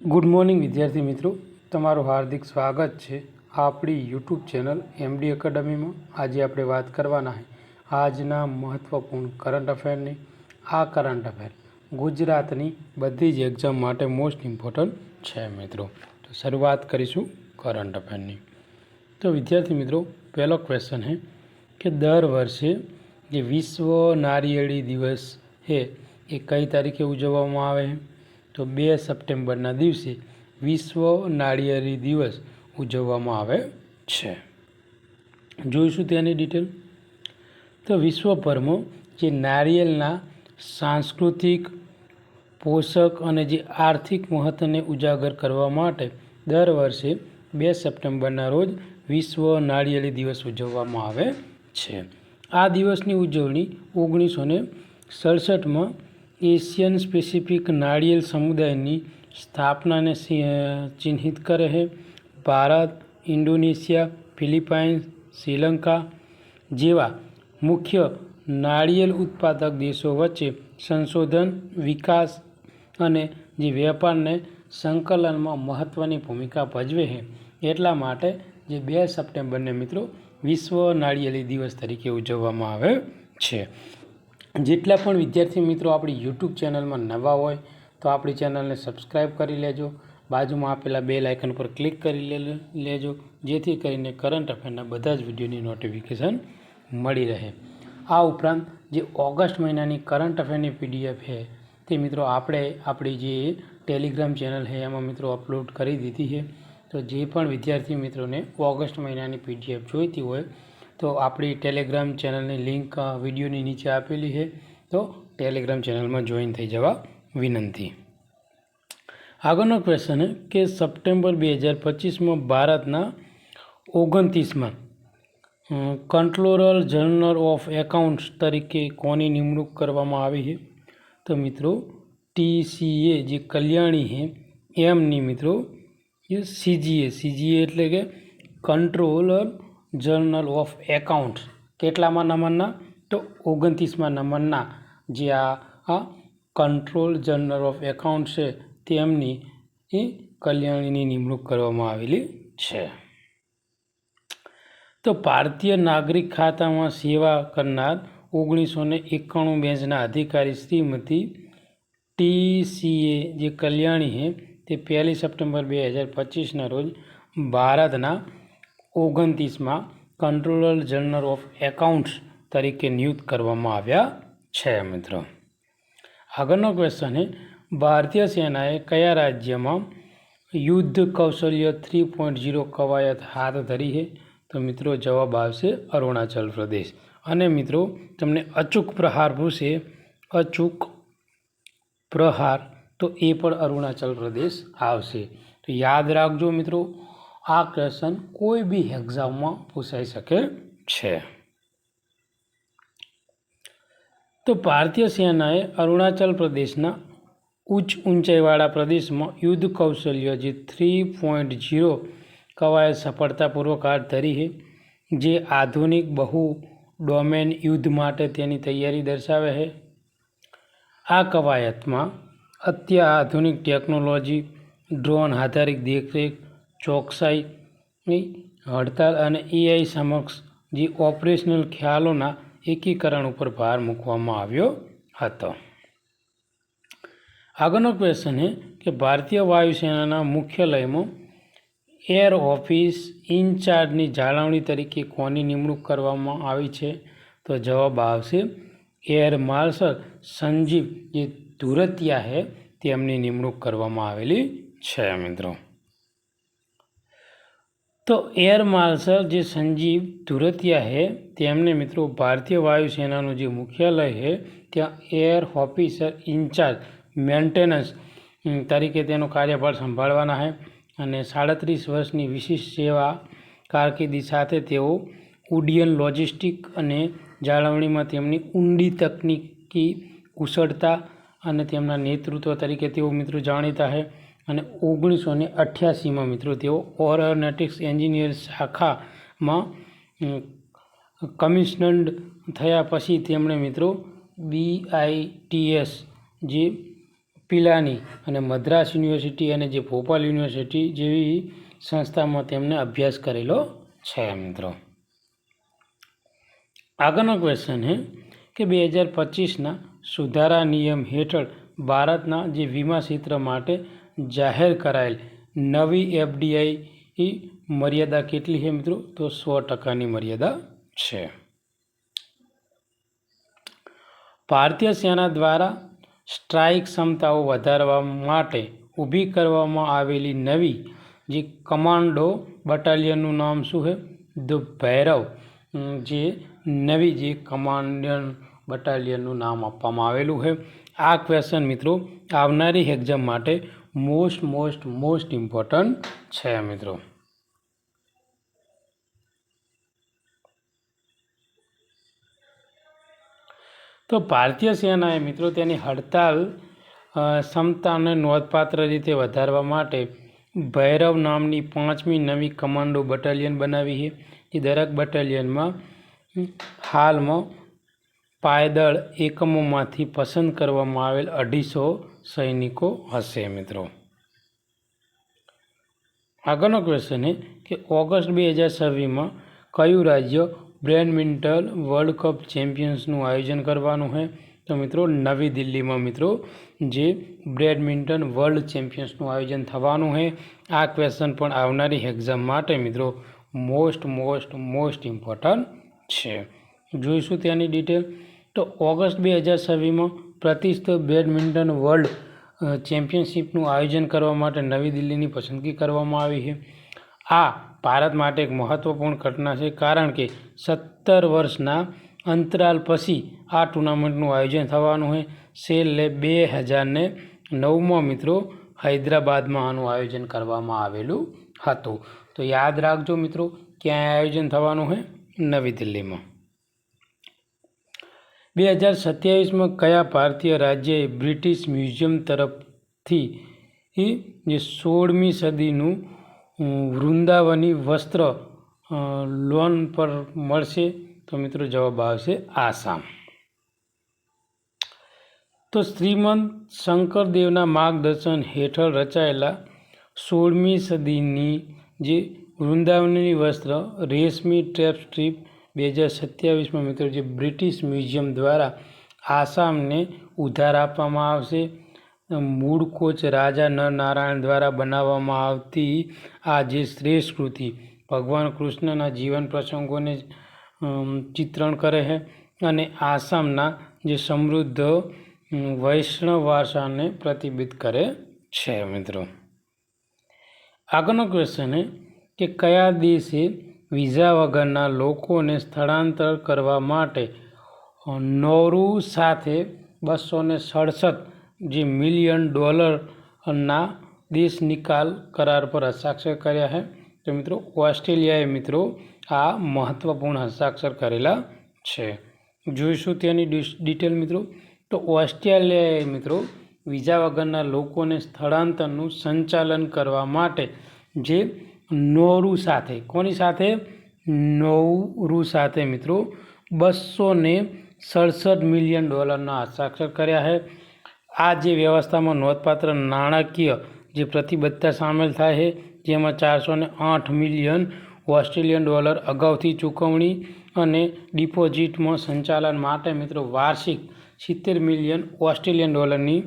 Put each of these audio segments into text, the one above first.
Good morning વિદ્યાર્થી મિત્રો, તમારું હાર્દિક સ્વાગત છે આપણી યુટ્યુબ ચેનલ એમડી એકેડમીમાં। આજે આપણે વાત કરવાના છે આજના મહત્ત્વપૂર્ણ કરંટ અફેરની। આ કરંટ અફેર ગુજરાતની બધી જ એક્ઝામ માટે મોસ્ટ ઇમ્પોર્ટન્ટ છે મિત્રો। તો શરૂઆત કરીશું કરંટ અફેરની। તો વિદ્યાર્થી મિત્રો, પહેલો ક્વેશ્ચન છે કે દર વર્ષે જે વિશ્વ નારિયેળી દિવસ છે એ કઈ તારીખે ઉજવવામાં આવે છે? તો 2 સપ્ટેમ્બરના દિવસે વિશ્વ નાળિયેરી દિવસ ઉજવવામાં આવે છે। જોઈશું તેની ડિટેલ। તો વિશ્વભરમાં જે નારિયેળના સાંસ્કૃતિક, પોષક અને જે આર્થિક મહત્વને ઉજાગર કરવા માટે દર વર્ષે 2 સપ્ટેમ્બરના રોજ વિશ્વ નાળિયેરી દિવસ ઉજવવામાં આવે છે। આ દિવસની ઉજવણી 1967માં એશિયન પેસિફિક નાળિયેર સમુદાયની સ્થાપનાને ચિહ્નિત કરે છે। ભારત, ઇન્ડોનેશિયા, ફિલિપાઇન્સ, શ્રીલંકા જેવા મુખ્ય નાળિયેર ઉત્પાદક દેશો વચ્ચે સંશોધન, વિકાસ અને જે વેપારને સંકલનમાં મહત્ત્વની ભૂમિકા ભજવે છે। એટલા માટે જે 2 સપ્ટેમ્બરને મિત્રો વિશ્વ નાળિયેરી દિવસ તરીકે ઉજવવામાં આવે છે। જેટલા પણ વિદ્યાર્થી મિત્રો આપણી યુટ્યુબ ચેનલમાં નવા હોય તો આપણી ચેનલને સબસ્ક્રાઈબ કરી લેજો, બાજુમાં આપેલા બેલ આઇકન પર ક્લિક કરી લેજો, જેથી કરીને કરંટ અફેરના બધા જ વિડીયોની નોટિફિકેશન મળી રહે। આ ઉપરાંત જે ઓગસ્ટ મહિનાની કરંટ અફેરની પીડીએફ છે તે મિત્રો આપણે આપણી જે ટેલિગ્રામ ચેનલ છે એમાં મિત્રો અપલોડ કરી દીધી છે। તો જે પણ વિદ્યાર્થી મિત્રોને ઓગસ્ટ મહિનાની પીડીએફ જોઈતી હોય તો આપણી ટેલિગ્રામ ચેનલની લિંક વિડીયોની નીચે આપેલી છે, તો ટેલિગ્રામ ચેનલમાં જોઈન થઈ જવા વિનંતી। આગળનો ક્વેશ્ચન છે કે સપ્ટેમ્બર 2025માં ભારતના 29માં કંટ્રોલર જનરલ ઓફ એકાઉન્ટ્સ તરીકે કોની નિમણૂક કરવામાં આવી છે? તો મિત્રો TCA જે કલ્યાણી છે એમની મિત્રો CGA એટલે કે કંટ્રોલર જનરલ ઓફ એકાઉન્ટ્સ કેટલામાં નંબરના? તો 29માં નંબરના જે આ કંટ્રોલ જનરલ ઓફ એકાઉન્ટ્સ છે તેમની કલ્યાણીની નિમણૂક કરવામાં આવેલી છે। તો ભારતીય નાગરિક ખાતામાં સેવા કરનાર 1991 બેચના અધિકારી શ્રીમતી TCA જે કલ્યાણી છે તે 1 સપ્ટેમ્બર 2025ના રોજ ભારતના 29માં કંટ્રોલર જનરલ ઓફ એકાઉન્ટ્સ તરીકે નિયુક્ત કરવામાં આવ્યા છે મિત્રો। આગળનો ક્વેશ્ચન છે ભારતીય સેનાએ કયા રાજ્યમાં યુદ્ધ કૌશલ્ય 3.0 કવાયત હાથ ધરી છે? તો મિત્રો જવાબ આવશે અરુણાચલ પ્રદેશ। અને મિત્રો તમને અચૂક પ્રહાર પૂછે, અચૂક પ્રહાર, તો એ પણ અરુણાચલ પ્રદેશ આવશે। તો યાદ રાખજો મિત્રો, આ ક્વેશ્ચન કોઈ બી એક્ઝામમાં પૂછાઈ શકે છે। તો ભારતીય સેનાએ અરુણાચલ પ્રદેશના ઉચ્ચ ઊંચાઈવાળા પ્રદેશમાં યુદ્ધ કૌશલ્ય જે 3.0 કવાયત સફળતાપૂર્વક હાથ ધરી છે, જે આધુનિક બહુ ડોમેન યુદ્ધ માટે તેની તૈયારી દર્શાવે છે। આ કવાયતમાં અત્યાધુનિક ટેકનોલોજી, ડ્રોન આધારિત દેખરેખ, ચોકસાઈ, હડતાલ અને AI સમક્ષ જે ઓપરેશનલ ખ્યાલોના એકીકરણ ઉપર ભાર મૂકવામાં આવ્યો હતો। આગળનો ક્વેશ્ચન છે કે ભારતીય વાયુસેનાના મુખ્યાલયમાં એર ઓફિસ ઇન્ચાર્જની જાળવણી તરીકે કોની નિમણૂક કરવામાં આવી છે? તો જવાબ આવશે એર માર્શલ સંજીવ જે ધુરતિયા છે તેમની નિમણૂક કરવામાં આવેલી છે મિત્રો। તો એર માર્શલ જે સંજીવ ધુરતિયા છે તેમને મિત્રો ભારતીય વાયુસેનાનું જે મુખ્યાલય છે ત્યાં એર ઓફિસર ઇન્ચાર્જ મેન્ટેનન્સ તરીકે તેનો કાર્યભાર સંભાળવાના છે। અને 37 વર્ષની વિશિષ્ટ સેવા કારકિર્દી સાથે તેઓ ઉડ્ડયન લોજિસ્ટિક અને જાળવણીમાં તેમની ઊંડી તકનીકી કુશળતા અને તેમના નેતૃત્વ તરીકે તેઓ મિત્રો જાણીતા છે। અને 1988માં મિત્રો તેઓ એરોનોટિક્સ એન્જિનિયર શાખામાં કમિશન્ડ થયા પછી તેમણે મિત્રો BITS જે પિલાની અને મદ્રાસ યુનિવર્સિટી અને જે ભોપાલ યુનિવર્સિટી જેવી સંસ્થામાં તેમને અભ્યાસ કરેલો છે મિત્રો. આગળનો ક્વેશ્ચન છે કે 2025ના સુધારા નિયમ હેઠળ ભારતના જે વીમા ક્ષેત્ર માટે જાહેર કરાયેલ નવી FDI મર્યાદા કેટલી છે મિત્રો? તો 100%ની મર્યાદા છે. ભારતીય સેના દ્વારા સ્ટ્રાઇક ક્ષમતાઓ વધારવા માટે ઊભી કરવામાં આવેલી નવી જે કમાન્ડો બટાલિયનનું નામ શું છે? ધ ભૈરવ. જે નવી જે કમાન્ડો બટાલિયનનું નામ આપવામાં આવેલું છે. આ ક્વેશ્ચન મિત્રો આવનારી એક્ઝામ માટે મોસ્ટ ઇમ્પોર્ટન્ટ છે મિત્રો. તો ભારતીય સેનાએ મિત્રો તેની હડતાલ ક્ષમતાને નોંધપાત્ર રીતે વધારવા માટે ભૈરવ નામની 5મી નવી કમાન્ડો બટાલિયન બનાવી છે. જે દરેક બટાલિયનમાં હાલમાં પાયદળ એકમોમાંથી પસંદ કરવામાં આવેલ 250 સૈનિકો હશે મિત્રો. આગળનો ક્વેશ્ચન છે કે ઓગસ્ટ 2026માં કયું રાજ્ય બેડમિન્ટન વર્લ્ડ કપ ચેમ્પિયન્સનું આયોજન કરવાનું છે? તો મિત્રો નવી દિલ્હીમાં મિત્રો જે બેડમિન્ટન વર્લ્ડ ચેમ્પિયન્સનું આયોજન થવાનું છે. આ ક્વેશ્ચન પણ આવનારી એક્ઝામ માટે મિત્રો મોસ્ટ ઇમ્પોર્ટન્ટ છે. જોઈશું તેની ડિટેલ. તો ઓગસ્ટ 2026માં પ્રતિષ્ઠિત બેડમિન્ટન વર્લ્ડ ચેમ્પિયનશિપનું આયોજન કરવા માટે નવી દિલ્હીની પસંદગી કરવામાં આવી છે. આ ભારત માટે એક મહત્વપૂર્ણ ઘટના છે, કારણ કે 17 વર્ષના અંતરાલ પછી આ ટુર્નામેન્ટનું આયોજન થવાનું છે. છેલ્લે 2009માં મિત્રો હૈદરાબાદમાં આનું આયોજન કરવામાં આવેલું હતું. તો યાદ રાખજો મિત્રો, ક્યાં આયોજન થવાનું છે? નવી દિલ્હીમાં. 2027માં કયા ભારતીય રાજ્યએ બ્રિટિશ મ્યુઝિયમ તરફથી જે 16મી સદીનું વૃંદાવની વસ્ત્ર લોન પર મળશે? તો મિત્રો જવાબ આવશે આસામ. તો શ્રીમંત શંકરદેવના માર્ગદર્શન હેઠળ રચાયેલા 16મી સદીની જે વૃંદાવનની વસ્ત્ર રેશમી ટેપસ્ટ્રી 2027માં મિત્રો જે બ્રિટિશ મ્યુઝિયમ દ્વારા આસામને ઉધાર આપવામાં આવશે. મૂળ કોચ રાજા નરનારાયણ દ્વારા બનાવવામાં આવતી આ જે શ્રેષ્ઠ કૃતિ ભગવાન કૃષ્ણના જીવન પ્રસંગોને ચિત્રણ કરે છે અને આસામના જે સમૃદ્ધ વૈષ્ણવ વારસાને પ્રતિબિંબિત કરે છે મિત્રો. આગળનો ક્વેશ્ચન છે કે કયા દેશે વિઝા વગરના લોકોને સ્થળાંતર કરવા માટે નોરુ સાથે $267 મિલિયન દેશ નિકાલ કરાર પર હસ્તાક્ષર કર્યા છે? તો મિત્રો ઓસ્ટ્રેલિયાએ મિત્રો આ મહત્વપૂર્ણ હસ્તાક્ષર કરેલા છે. જોઈશું તેની ડિટેલ મિત્રો. તો ઓસ્ટ્રેલિયાએ મિત્રો વિઝા વગરના લોકોને સ્થળાંતરનું સંચાલન કરવા માટે જે નોરુ સાથે કોની સાથે? નોરુ સાથે મિત્રો $267 મિલિયન હસ્તાક્ષર કર્યા છે. આ જે વ્યવસ્થામાં નોંધપાત્ર નાણાકીય જે પ્રતિબદ્ધતા સામેલ થાય છે, જેમાં $408 મિલિયન ઓસ્ટ્રેલિયન અગાઉથી ચૂકવણી અને ડિપોઝિટમાં સંચાલન માટે મિત્રો વાર્ષિક $70 મિલિયન ઓસ્ટ્રેલિયન ડોલરની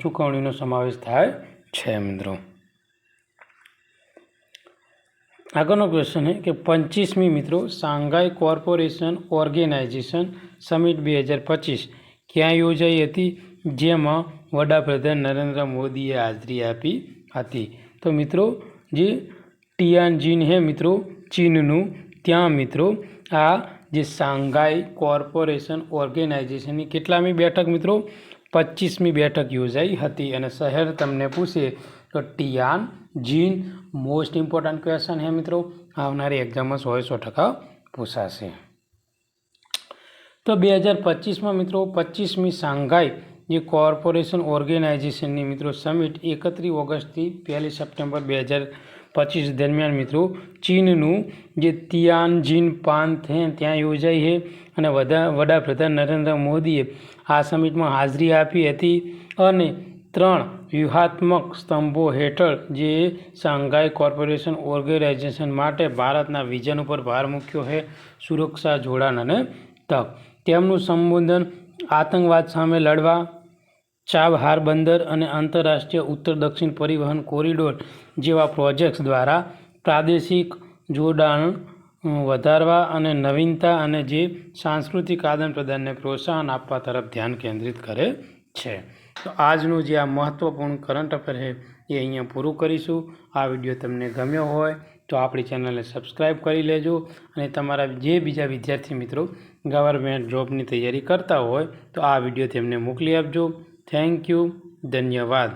ચૂકવણીનો સમાવેશ થાય છે મિત્રો. આગળનો ક્વેશ્ચન છે કે 25મી મિત્રો શાંઘાઈ કોર્પોરેશન ઓર્ગેનાઇઝેશન સમિટ 2025 ક્યાં યોજાઈ હતી, જેમાં વડાપ્રધાન નરેન્દ્ર મોદીએ હાજરી આપી હતી? તો મિત્રો જે ટિયાનજિન છે મિત્રો ચીનનું, ત્યાં મિત્રો આ જે શાંઘાઈ કોર્પોરેશન ઓર્ગેનાઇઝેશનની કેટલામી બેઠક મિત્રો? 25મી બેઠક યોજાઈ હતી. અને શહેર તમને પૂછે તો ટિયાનજિન. મોસ્ટ ઇમ્પોર્ટન્ટ ક્વેશ્ચન છે મિત્રો, આવનારી એક્ઝામમાં 100% પૂછાશે. તો 2025માં મિત્રો 25મી શાંઘાઈ જે કોર્પોરેશન ઓર્ગેનાઇઝેશનની મિત્રો સમિટ 31 ઓગસ્ટથી 1 સપ્ટેમ્બર 25 દરમિયાન મિત્રો ચીનનું જે તિયાનજિન પ્રાંત છે ત્યાં યોજાઈ છે અને વડાપ્રધાન નરેન્દ્ર મોદીએ આ સમિટમાં હાજરી આપી હતી અને 3 વ્યૂહાત્મક સ્તંભો હેઠળ જે શાંઘાઈ કોર્પોરેશન ઓર્ગેનાઇઝેશન માટે ભારતના વિઝન ઉપર ભાર મૂક્યો છે, સુરક્ષા, જોડાણ અને તક. તેમનું સંબોધન આતંકવાદ સામે લડવા, ચાબહાર બંદર અને આંતરરાષ્ટ્રીય ઉત્તર દક્ષિણ પરિવહન કોરિડોર જેવા પ્રોજેક્ટ્સ દ્વારા પ્રાદેશિક જોડાણ વધારવા અને નવીનતા અને જે સાંસ્કૃતિક આદાન પ્રદાનને પ્રોત્સાહન આપવા તરફ ધ્યાન કેન્દ્રિત કરે છે. તો આજનું જે આ મહત્ત્વપૂર્ણ કરંટ અફેર છે એ અહીંયા પૂરું કરીશું. આ વિડીયો તમને ગમ્યો હોય તો આપણી ચેનલને સબસ્ક્રાઈબ કરી લેજો અને તમારા જે બીજા વિદ્યાર્થી મિત્રો ગવર્મેન્ટ જોબની તૈયારી કરતા હોય તો આ વિડીયો તેમને મોકલી આપજો. Thank you. ધન્યવાદ.